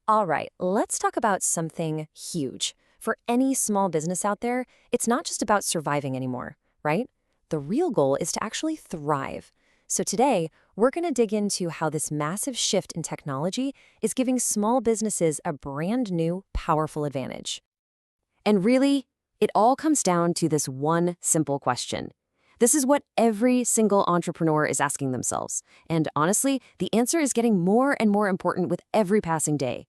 All right, let's talk about something huge. For any small business out there, it's not just about surviving anymore, right? The real goal is to actually thrive. So today, we're going to dig into how this massive shift in technology is giving small businesses a brand new, powerful advantage. And really, it all comes down to this one simple question. This is what every single entrepreneur is asking themselves. And honestly, the answer is getting more and more important with every passing day.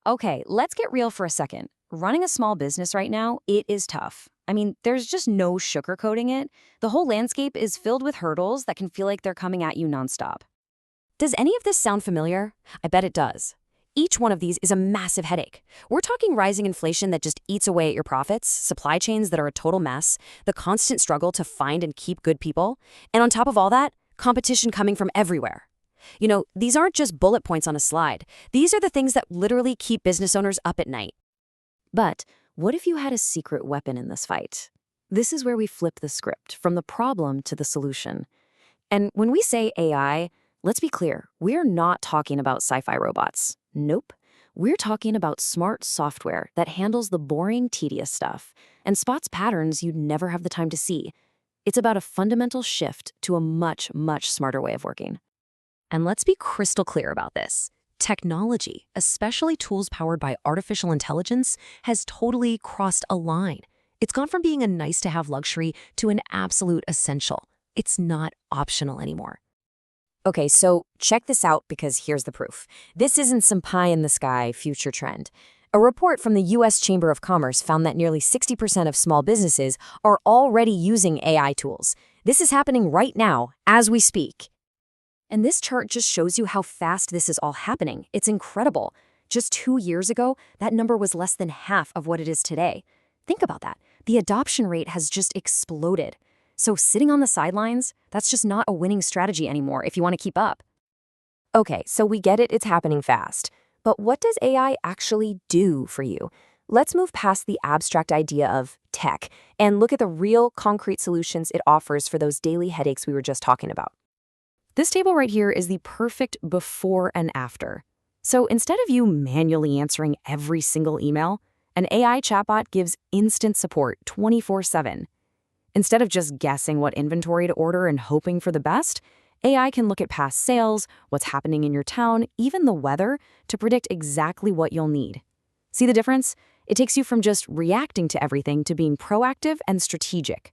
Okay, let's get real for a second. Running a small business right now, it is tough. I mean, there's just no sugarcoating it. The whole landscape is filled with hurdles that can feel like they're coming at you nonstop. Does any of this sound familiar? I bet it does. Each one of these is a massive headache. We're talking rising inflation that just eats away at your profits, supply chains that are a total mess, the constant struggle to find and keep good people, and on top of all that, competition coming from everywhere. You know, these aren't just bullet points on a slide. These are the things that literally keep business owners up at night. But what if you had a secret weapon in this fight? This is where we flip the script from the problem to the solution. And when we say AI, let's be clear, we're not talking about sci-fi robots. Nope. We're talking about smart software that handles the boring, tedious stuff and spots patterns you'd never have the time to see. It's about a fundamental shift to a much, much smarter way of working. And let's be crystal clear about this. Technology, especially tools powered by artificial intelligence, has totally crossed a line. It's gone from being a nice-to-have luxury to an absolute essential. It's not optional anymore. Okay, so check this out because here's the proof. This isn't some pie-in-the-sky future trend. A report from the U.S. Chamber of Commerce found that nearly 60% of small businesses are already using AI tools. This is happening right now, as we speak. And this chart just shows you how fast this is all happening. It's incredible. Just 2 years ago, that number was less than half of what it is today. Think about that. The adoption rate has just exploded. So sitting on the sidelines, that's just not a winning strategy anymore if you want to keep up. Okay, so we get it, it's happening fast. But what does AI actually do for you? Let's move past the abstract idea of tech and look at the real, concrete solutions it offers for those daily headaches we were just talking about. This table right here is the perfect before and after. So instead of you manually answering every single email, an AI chatbot gives instant support 24/7. Instead of just guessing what inventory to order and hoping for the best, AI can look at past sales, what's happening in your town, even the weather, to predict exactly what you'll need. See the difference? It takes you from just reacting to everything to being proactive and strategic.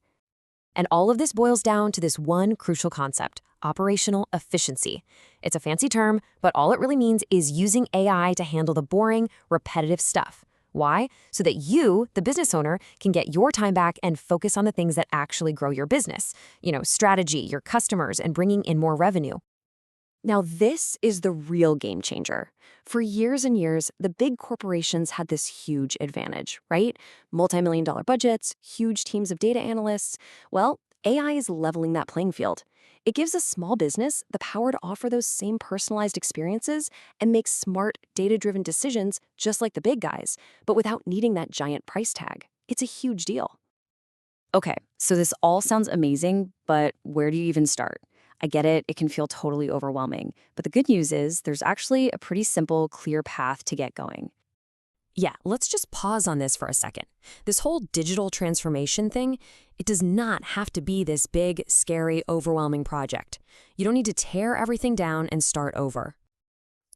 And all of this boils down to this one crucial concept: operational efficiency. It's a fancy term, but all it really means is using AI to handle the boring, repetitive stuff. Why? So that you, the business owner, can get your time back and focus on the things that actually grow your business. You know, strategy, your customers, and bringing in more revenue. Now, this is the real game changer. For years and years, the big corporations had this huge advantage, right? Multi-million-dollar budgets, huge teams of data analysts. Well, AI is leveling that playing field. It gives a small business the power to offer those same personalized experiences and make smart, data-driven decisions just like the big guys, but without needing that giant price tag. It's a huge deal. Okay, so this all sounds amazing, but where do you even start? I get it, it can feel totally overwhelming, but the good news is there's actually a pretty simple, clear path to get going. Yeah, let's just pause on this for a second. This whole digital transformation thing, it does not have to be this big, scary, overwhelming project. You don't need to tear everything down and start over.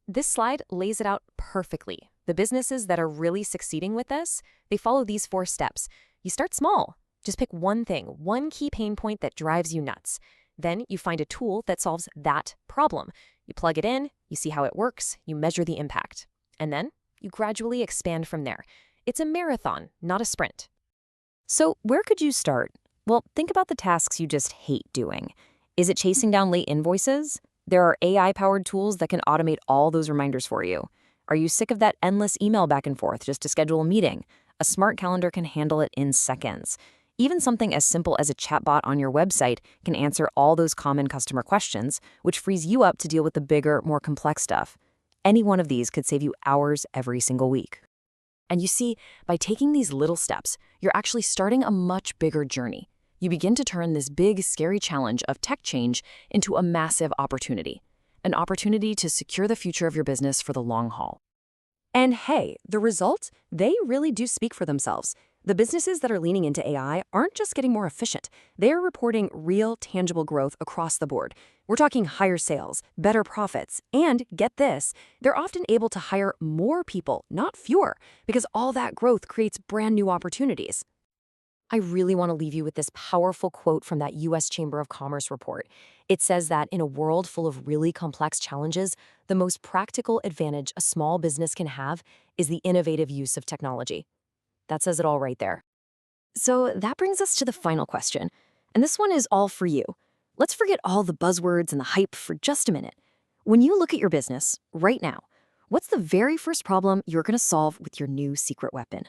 This slide lays it out perfectly. The businesses that are really succeeding with this, they follow these 4 steps. You start small. Just pick one thing, one key pain point that drives you nuts. Then you find a tool that solves that problem. You plug it in, you see how it works, you measure the impact. And then you gradually expand from there. It's a marathon, not a sprint. So where could you start? Well, think about the tasks you just hate doing. Is it chasing down late invoices? There are AI-powered tools that can automate all those reminders for you. Are you sick of that endless email back and forth just to schedule a meeting? A smart calendar can handle it in seconds. Even something as simple as a chatbot on your website can answer all those common customer questions, which frees you up to deal with the bigger, more complex stuff. Any one of these could save you hours every single week. And you see, by taking these little steps, you're actually starting a much bigger journey. You begin to turn this big, scary challenge of tech change into a massive opportunity. An opportunity to secure the future of your business for the long haul. And hey, the results, they really do speak for themselves. The businesses that are leaning into AI aren't just getting more efficient, they're reporting real, tangible growth across the board. We're talking higher sales, better profits, and get this, they're often able to hire more people, not fewer, because all that growth creates brand new opportunities. I really want to leave you with this powerful quote from that US Chamber of Commerce report. It says that in a world full of really complex challenges, the most practical advantage a small business can have is the innovative use of technology. That says it all right there. So that brings us to the final question. And this one is all for you. Let's forget all the buzzwords and the hype for just a minute. When you look at your business right now, what's the very first problem you're going to solve with your new secret weapon?